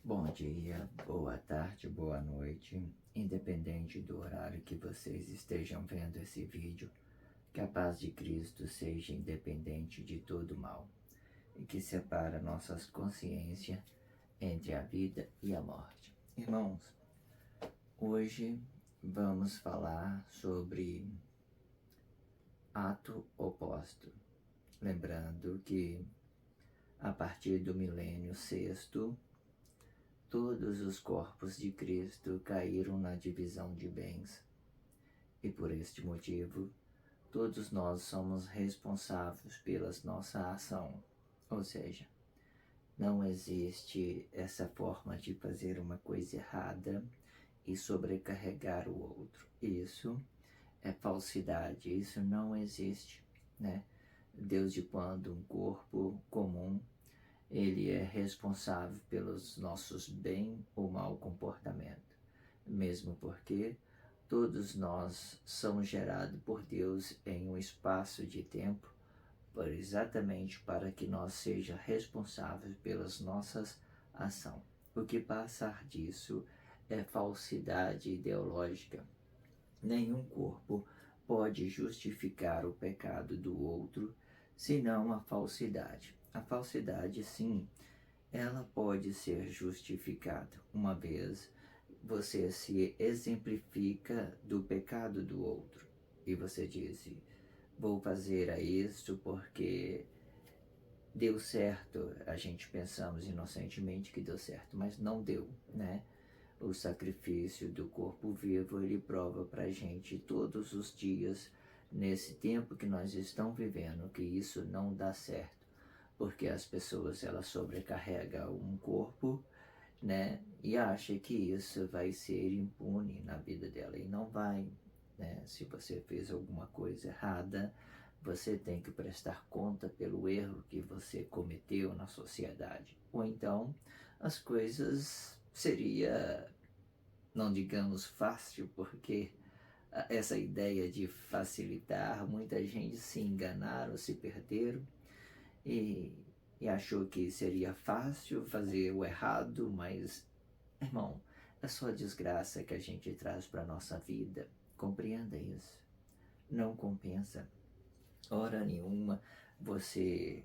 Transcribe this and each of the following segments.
Bom dia, boa tarde, boa noite, independente do horário que vocês estejam vendo esse vídeo, que a paz de Cristo seja independente de todo mal e que separa nossas consciências entre a vida e a morte. Irmãos, hoje vamos falar sobre ato oposto, lembrando que a partir do milênio sexto, todos os corpos de Cristo caíram na divisão de bens, e por este motivo, todos nós somos responsáveis pela nossa ação. Ou seja, não existe essa forma de fazer uma coisa errada e sobrecarregar o outro. Isso é falsidade, isso não existe, né? Desde quando um corpo comum ele é responsável pelos nossos bem ou mau comportamento, mesmo porque todos nós somos gerados por Deus em um espaço de tempo, exatamente para que nós sejamos responsáveis pelas nossas ações. O que passar disso é falsidade ideológica. Nenhum corpo pode justificar o pecado do outro, senão a falsidade. A falsidade, sim, ela pode ser justificada, uma vez você se exemplifica do pecado do outro. E você diz, vou fazer isso porque deu certo. A gente pensamos inocentemente que deu certo, mas não deu, né? O sacrifício do corpo vivo, ele prova pra gente todos os dias, nesse tempo que nós estamos vivendo, que isso não dá certo. Porque as pessoas, elas sobrecarregam um corpo, né? E acham que isso vai ser impune na vida dela. E não vai, né? Se você fez alguma coisa errada, você tem que prestar conta pelo erro que você cometeu na sociedade. Ou então, as coisas seria, não digamos fácil, porque essa ideia de facilitar, muita gente se enganaram, se perderam e, e achou que seria fácil fazer o errado, mas, irmão, é só desgraça que a gente traz para a nossa vida. Compreenda isso. Não compensa, hora nenhuma, você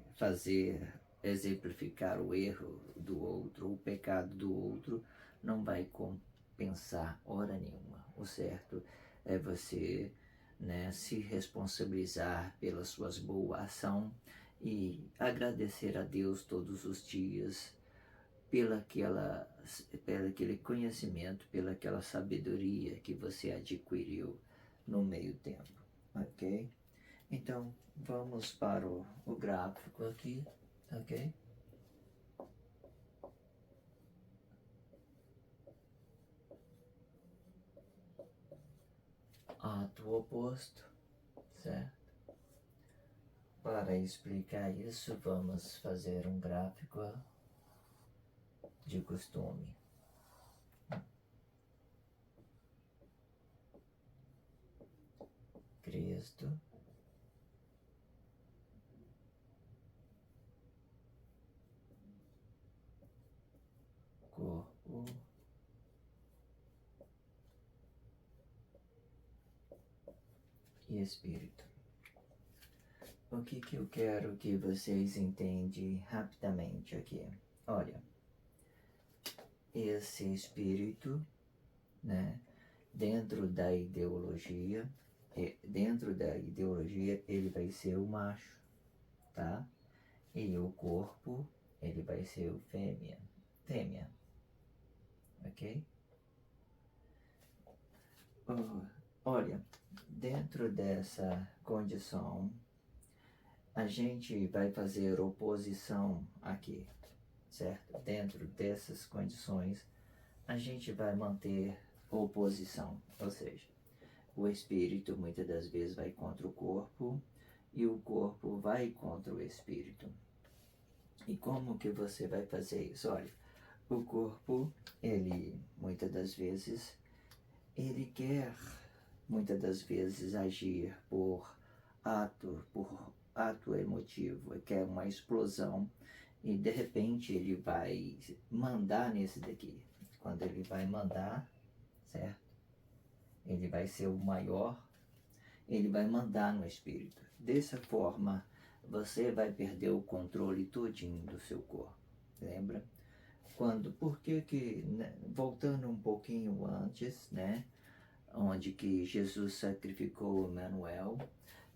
exemplificar o erro do outro, o pecado do outro, não vai compensar hora nenhuma. O certo é você, né, se responsabilizar pelas suas boas ações e agradecer a Deus todos os dias pelo aquele conhecimento, pela aquela sabedoria que você adquiriu no meio tempo, ok? Então, vamos para o gráfico aqui, ok? Ato oposto, certo? Para explicar isso, vamos fazer um gráfico de costume. Cristo, corpo, e espírito. O que eu quero que vocês entendam rapidamente aqui? Olha, esse espírito, né, dentro da ideologia ele vai ser o macho, tá? E o corpo, ele vai ser o fêmea, ok? Olha, dentro dessa condição, a gente vai fazer oposição aqui, certo? Dentro dessas condições, a gente vai manter oposição, ou seja, o espírito muitas das vezes vai contra o corpo e o corpo vai contra o espírito. E como que você vai fazer isso? Olha, o corpo, ele muitas das vezes, ele quer muitas das vezes agir por ato emotivo, quer uma explosão e de repente ele vai mandar nesse daqui. Quando ele vai mandar, certo? Ele vai ser o maior, ele vai mandar no espírito. Dessa forma, você vai perder o controle todinho do seu corpo. Lembra? Por que, né, voltando um pouquinho antes, né? Onde que Jesus sacrificou Emanuel,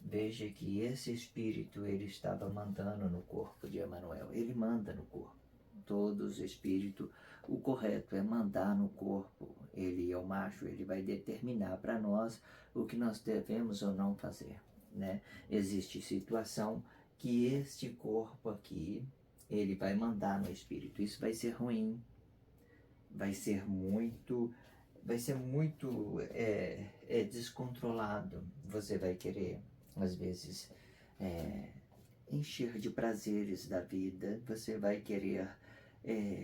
veja que esse espírito ele estava mandando no corpo de Emanuel. Ele manda no corpo. Todos os espíritos, o correto é mandar no corpo. Ele é o macho, ele vai determinar para nós o que nós devemos ou não fazer, né? Existe situação que este corpo aqui, ele vai mandar no espírito. Isso vai ser ruim, vai ser muito descontrolado. Você vai querer, às vezes, encher de prazeres da vida. Você vai querer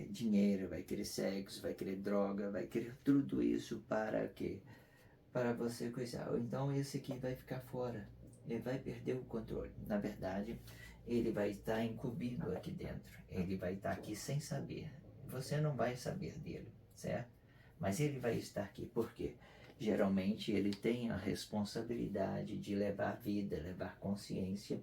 dinheiro, vai querer sexo, vai querer droga, vai querer tudo isso para quê? Para você coisar. Então esse aqui vai ficar fora. Ele vai perder o controle. Na verdade, ele vai estar incumbido aqui dentro. Ele vai estar aqui sem saber. Você não vai saber dele, certo? Mas ele vai estar aqui. Por quê? Geralmente ele tem a responsabilidade de levar vida, levar consciência.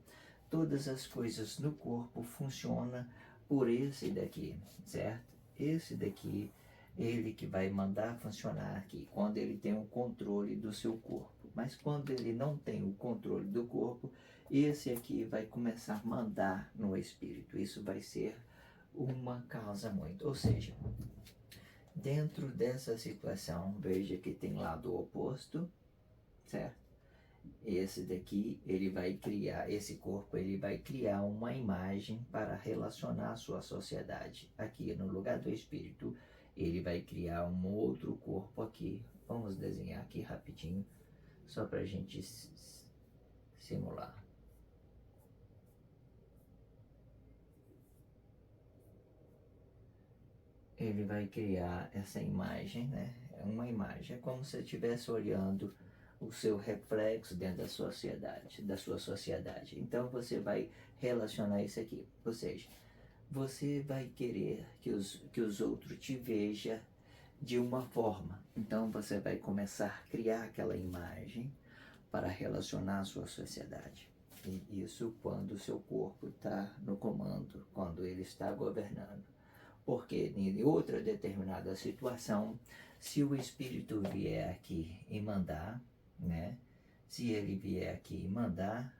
Todas as coisas no corpo funcionam por esse daqui, certo? Esse daqui, ele que vai mandar funcionar aqui, quando ele tem o controle do seu corpo. Mas quando ele não tem o controle do corpo, esse aqui vai começar a mandar no espírito. Isso vai ser uma causa muito. Ou seja, dentro dessa situação, veja que tem lado oposto, certo? Esse daqui, ele vai criar, esse corpo, ele vai criar uma imagem para relacionar a sua sociedade. Aqui no lugar do espírito, ele vai criar um outro corpo aqui. Vamos desenhar aqui rapidinho, só para a gente simular. Ele vai criar essa imagem, né? É uma imagem, é como se você estivesse olhando o seu reflexo dentro da sua sociedade. Então você vai relacionar isso aqui. Ou seja, você vai querer que os outros te vejam de uma forma. Então você vai começar a criar aquela imagem para relacionar a sua sociedade. E isso quando o seu corpo está no comando, quando ele está governando. Porque em outra determinada situação, se o espírito vier aqui e mandar, né? Se ele vier aqui e mandar,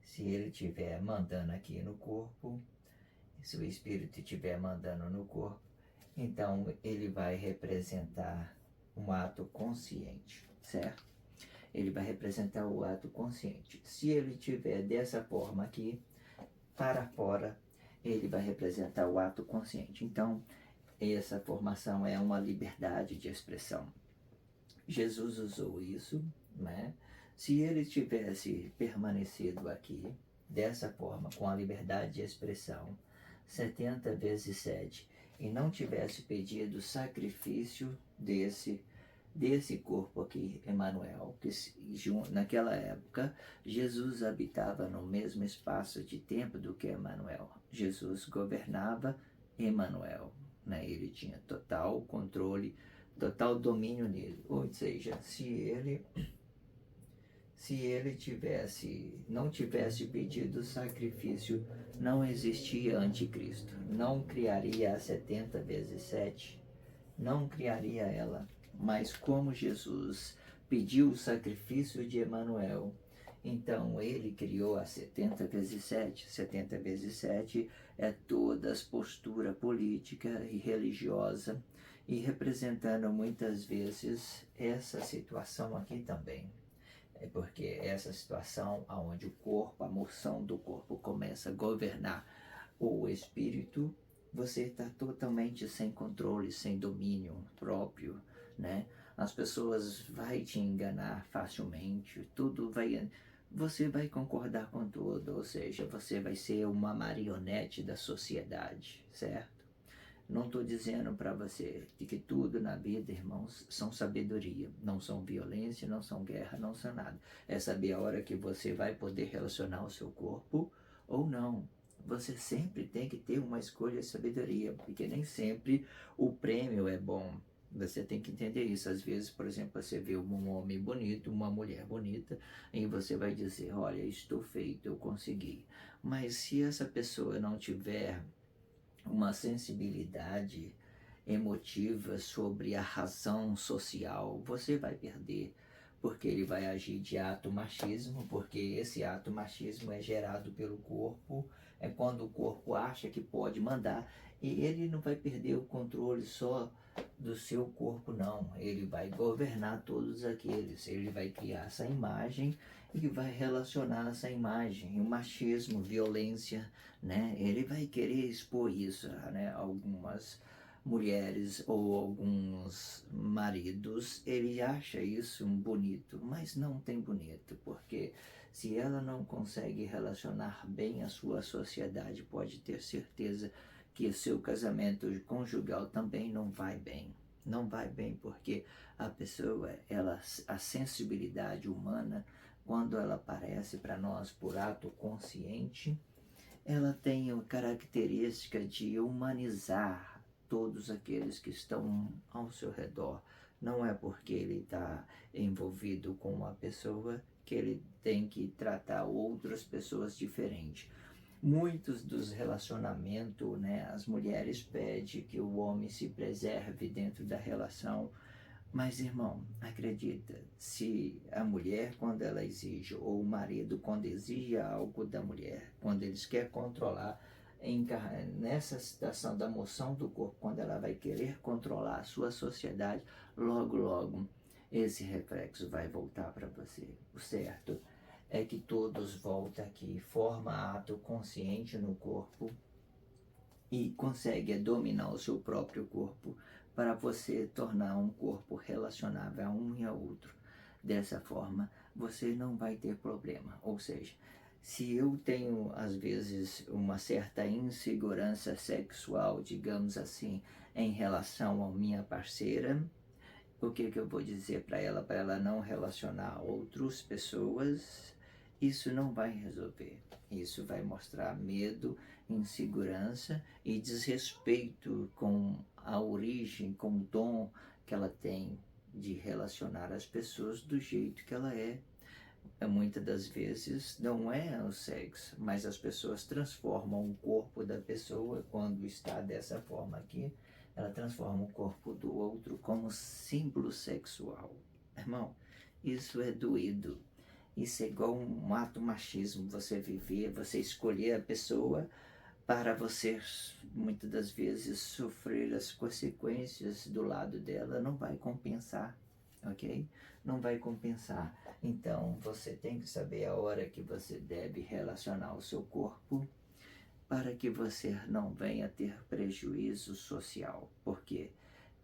se ele estiver mandando aqui no corpo, se o espírito estiver mandando no corpo, então ele vai representar um ato consciente, certo? Ele vai representar o ato consciente. Se ele estiver dessa forma aqui, para fora, ele vai representar o ato consciente. Então, essa formação é uma liberdade de expressão. Jesus usou isso, né? Se ele tivesse permanecido aqui, dessa forma, com a liberdade de expressão, 70 vezes 7, e não tivesse pedido sacrifício desse corpo aqui, Emanuel, que naquela época Jesus habitava no mesmo espaço de tempo do que Emanuel. Jesus governava Emanuel, né? Ele tinha total controle, total domínio nele. Ou seja, se ele não tivesse pedido sacrifício, não existia anticristo. Não criaria a 70 vezes 7, não criaria ela. Mas como Jesus pediu o sacrifício de Emanuel, então ele criou a 70 vezes 7. 70 vezes 7 é toda a postura política e religiosa, e representando muitas vezes essa situação aqui também. É porque essa situação onde o corpo, a moção do corpo começa a governar o espírito, você está totalmente sem controle, sem domínio próprio, né? As pessoas vão te enganar facilmente, você vai concordar com tudo, ou seja, você vai ser uma marionete da sociedade, certo? Não estou dizendo para você de que tudo na vida, irmãos, são sabedoria, não são violência, não são guerra, não são nada. É saber a hora que você vai poder relacionar o seu corpo ou não. Você sempre tem que ter uma escolha de sabedoria, porque nem sempre o prêmio é bom. Você tem que entender isso. Às vezes, por exemplo, você vê um homem bonito, uma mulher bonita, e você vai dizer, olha, estou feito, eu consegui. Mas se essa pessoa não tiver uma sensibilidade emotiva sobre a razão social, você vai perder, porque ele vai agir de ato machismo, porque esse ato machismo é gerado pelo corpo, é quando o corpo acha que pode mandar, e ele não vai perder o controle só do seu corpo, não, ele vai governar todos aqueles, ele vai criar essa imagem e vai relacionar essa imagem, o machismo, violência, né? Ele vai querer expor isso, né? Algumas mulheres ou alguns maridos, ele acha isso um bonito, mas não tem bonito, porque se ela não consegue relacionar bem a sua sociedade, pode ter certeza que o seu casamento conjugal também não vai bem. Não vai bem porque a pessoa, a sensibilidade humana, quando ela aparece para nós por ato consciente, ela tem a característica de humanizar todos aqueles que estão ao seu redor. Não é porque ele está envolvido com uma pessoa que ele tem que tratar outras pessoas diferentes. Muitos dos relacionamentos, né, as mulheres pedem que o homem se preserve dentro da relação. Mas, irmão, acredita, se a mulher, quando ela exige, ou o marido, quando exige algo da mulher, quando eles querem controlar, nessa situação da moção do corpo, quando ela vai querer controlar a sua sociedade, logo, logo, esse reflexo vai voltar para você. O certo é que todos voltam aqui, forma ato consciente no corpo e consegue dominar o seu próprio corpo para você tornar um corpo relacionável a um e a outro. Dessa forma, você não vai ter problema. Ou seja, se eu tenho, às vezes, uma certa insegurança sexual, digamos assim, em relação à minha parceira, o que eu vou dizer para ela não relacionar outras pessoas? Isso não vai resolver. Isso vai mostrar medo, insegurança e desrespeito com a origem, com o dom que ela tem de relacionar as pessoas do jeito que ela é. Muitas das vezes não é o sexo, mas as pessoas transformam o corpo da pessoa quando está dessa forma aqui, ela transforma o corpo do outro como símbolo sexual. Irmão, isso é doído. Isso é igual um ato machismo, você viver, você escolher a pessoa para você, muitas das vezes, sofrer as consequências do lado dela, não vai compensar, ok? Não vai compensar. Então, você tem que saber a hora que você deve relacionar o seu corpo para que você não venha ter prejuízo social, porque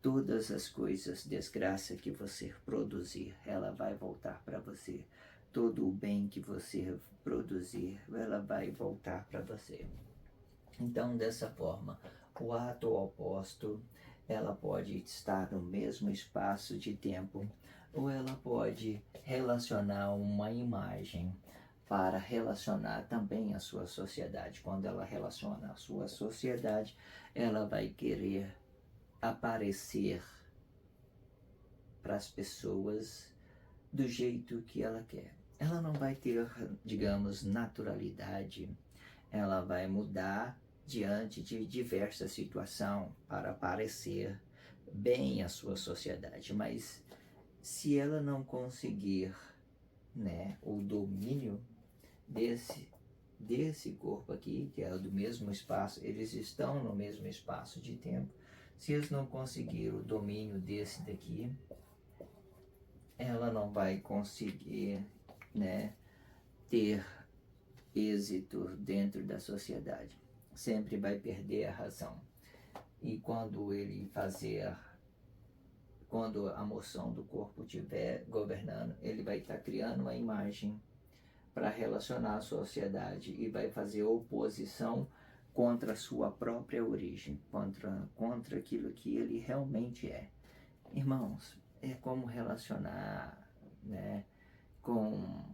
todas as coisas, desgraça que você produzir, ela vai voltar para você. Todo o bem que você produzir, ela vai voltar para você. Então, dessa forma, o ato oposto, ela pode estar no mesmo espaço de tempo, ou ela pode relacionar uma imagem para relacionar também a sua sociedade. Quando ela relaciona a sua sociedade, ela vai querer aparecer para as pessoas do jeito que ela quer. Ela não vai ter, digamos, naturalidade. Ela vai mudar diante de diversas situações para aparecer bem a sua sociedade. Mas se ela não conseguir, né, o domínio desse corpo aqui, que é do mesmo espaço, eles estão no mesmo espaço de tempo, se eles não conseguirem o domínio desse daqui, ela não vai conseguir, né, ter êxito dentro da sociedade. Sempre vai perder a razão. E quando quando a moção do corpo estiver governando, ele vai estar criando uma imagem para relacionar a sociedade e vai fazer oposição contra a sua própria origem, contra aquilo que ele realmente é. Irmãos, é como relacionar, né, com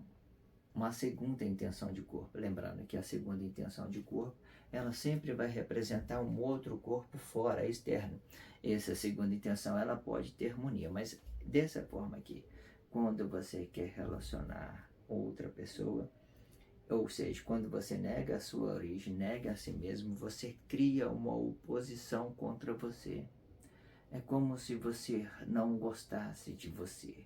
uma segunda intenção de corpo. Lembrando que a segunda intenção de corpo, ela sempre vai representar um outro corpo fora, externo. Essa segunda intenção, ela pode ter harmonia, mas dessa forma aqui, quando você quer relacionar outra pessoa, ou seja, quando você nega a sua origem, nega a si mesmo, você cria uma oposição contra você. É como se você não gostasse de você.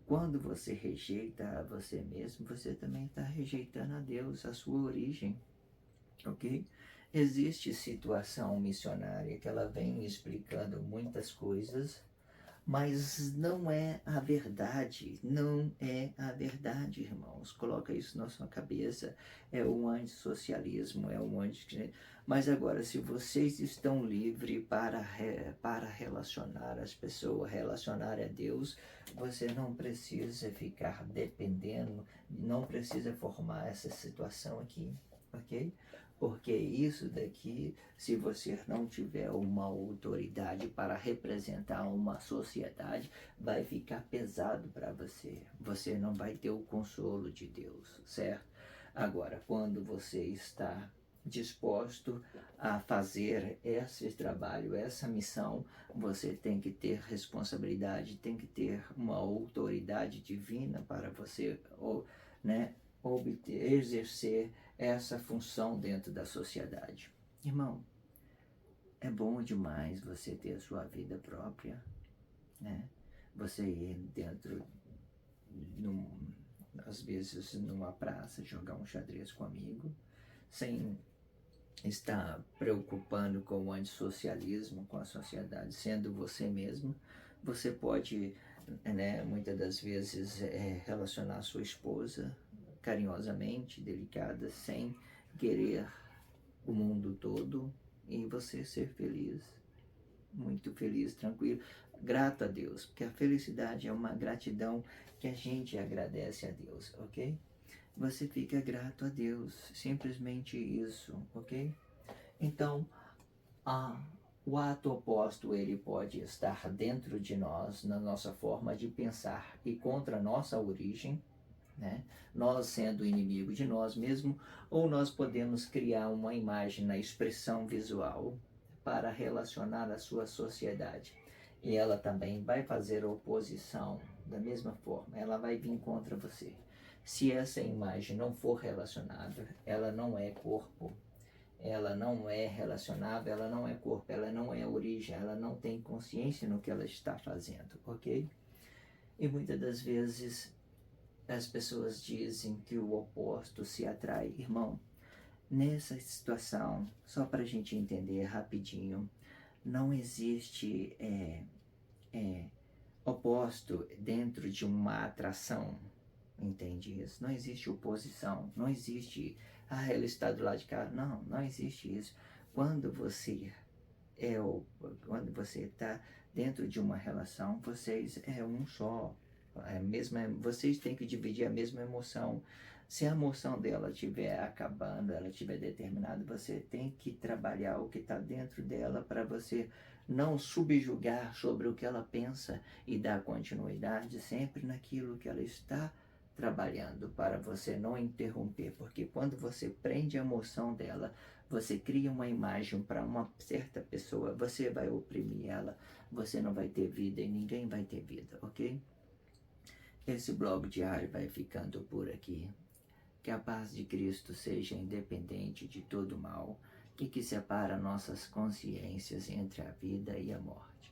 Quando você rejeita a você mesmo, você também está rejeitando a Deus, a sua origem, ok? Existe situação missionária que ela vem explicando muitas coisas, mas não é a verdade, não é a verdade, irmãos. Coloca isso na sua cabeça, é o antissocialismo, é o anti... Mas agora, se vocês estão livres para relacionar as pessoas, relacionar a Deus, você não precisa ficar dependendo, não precisa formar essa situação aqui, ok? Porque isso daqui, se você não tiver uma autoridade para representar uma sociedade, vai ficar pesado para você. Você não vai ter o consolo de Deus, certo? Agora, quando você está disposto a fazer esse trabalho, essa missão, você tem que ter responsabilidade, tem que ter uma autoridade divina para você, né, exercer essa função dentro da sociedade. Irmão, é bom demais você ter a sua vida própria, né? Você ir dentro, às vezes numa praça, jogar um xadrez com um amigo, sem estar preocupando com o antissocialismo, com a sociedade, sendo você mesmo. Você pode, né, muitas das vezes, relacionar a sua esposa carinhosamente, delicada, sem querer o mundo todo, e você ser feliz, muito feliz, tranquilo, grato a Deus, porque a felicidade é uma gratidão que a gente agradece a Deus, ok? Você fica grato a Deus, simplesmente isso, ok? Então, o ato oposto, ele pode estar dentro de nós, na nossa forma de pensar e contra a nossa origem, né? Nós sendo inimigo de nós mesmos, ou nós podemos criar uma imagem na expressão visual para relacionar a sua sociedade. E ela também vai fazer oposição da mesma forma, ela vai vir contra você. Se essa imagem não for relacionada, ela não é corpo, ela não é relacionável, ela não é corpo, ela não é origem, ela não tem consciência no que ela está fazendo, ok? E muitas das vezes as pessoas dizem que o oposto se atrai. Irmão, nessa situação, só para a gente entender rapidinho, não existe oposto dentro de uma atração, entende isso? Não existe oposição, não existe, ela está do lado de cá, não existe isso. Quando você está dentro de uma relação, vocês é um só. Vocês têm que dividir a mesma emoção. Se a emoção dela estiver acabando, ela estiver determinada, você tem que trabalhar o que está dentro dela para você não subjugar sobre o que ela pensa e dar continuidade sempre naquilo que ela está trabalhando, para você não interromper, porque quando você prende a emoção dela, você cria uma imagem para uma certa pessoa, você vai oprimir ela, você não vai ter vida e ninguém vai ter vida, ok? Esse blog diário vai ficando por aqui. Que a paz de Cristo seja independente de todo mal e que separa nossas consciências entre a vida e a morte.